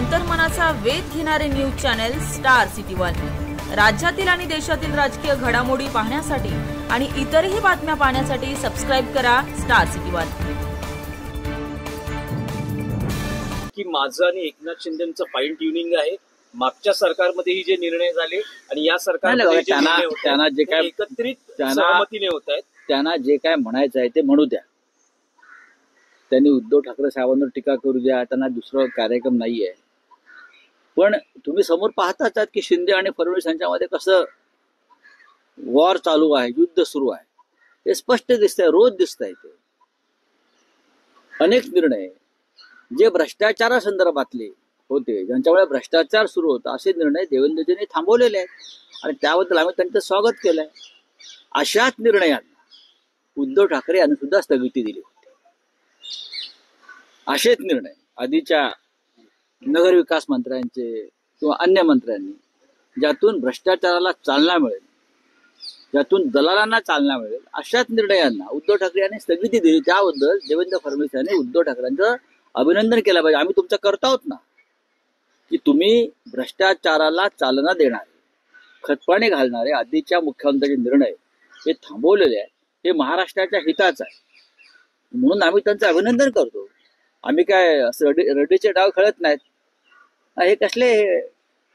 अंतर्मनाचा वेध घेणारे news channel star city one. राज्यातील आणि देशातील राजकीय घडामोडी पाहण्यासाठी आणि इतरही बातम्या पाहण्यासाठी सबस्क्राइब करा स्टार सिटी वन। की माझं आणि एकनाथ शिंदेंचं फाईन ट्युनिंग आहे। मागच्या सरकारमध्येही जे निर्णय झाले आणि या सरकारमध्ये त्यांना जे काय एकत्रित सहमतीने होत आहेत, त्यांना जे काय म्हणायचं आहे ते म्हणू द्या। त्यांनी उद्धव ठाकरे साहेबांवर टीका करू द्या, त्यांना दुसरा कार्यक्रम नाहीये। पण तुम्ही समोर पाहताच आहात की शिंदे आणि फडणवीस यांच्यामध्ये कसं वॉर चालू आहे, युद्ध सुरू आहे, हे स्पष्ट दिसतंय, रोज दिसतंय। ते अनेक निर्णय जे भ्रष्टाचारासंदर्भातले होते, ज्यांच्यामुळे भ्रष्टाचार सुरू होता, असे निर्णय देवेंद्रजींनी थांबवलेले आहेत आणि त्याबद्दल आम्ही त्यांचं स्वागत केलंय। अशाच निर्णयांना उद्धव ठाकरे यांनी सुद्धा स्थगिती दिली होती। असेच निर्णय आधीच्या नगरविकास मंत्र्यांचे किंवा अन्य मंत्र्यांनी, ज्यातून भ्रष्टाचाराला चालना मिळेल, ज्यातून दलालांना चालना मिळेल, अशाच निर्णयांना उद्धव ठाकरे यांनी स्थगिती दिली। त्याबद्दल देवेंद्र फडणवीस यांनी उद्धव ठाकरेंचं अभिनंदन केलं पाहिजे। आम्ही तुमचं करतो आहोत ना, की तुम्ही भ्रष्टाचाराला चालना देणारे, खतपाणी घालणारे आधीच्या मुख्यमंत्र्यांचे निर्णय हे थांबवलेले आहेत, हे महाराष्ट्राच्या हिताचं आहे, म्हणून आम्ही त्यांचं अभिनंदन करतो। आम्ही काय असं रडीचे डाव खेळत नाहीत। हे कसले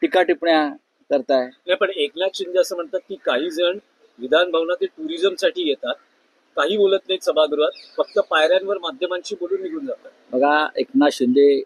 टीका टिप्पण्या करताय? नाही, पण एकनाथ शिंदे असं म्हणतात की काही जण विधान भवनातील टुरिझमसाठी येतात, काही बोलत नाहीत सभागृहात, फक्त पायऱ्यांवर माध्यमांशी बोलून निघून जातात। बघा, एकनाथ शिंदे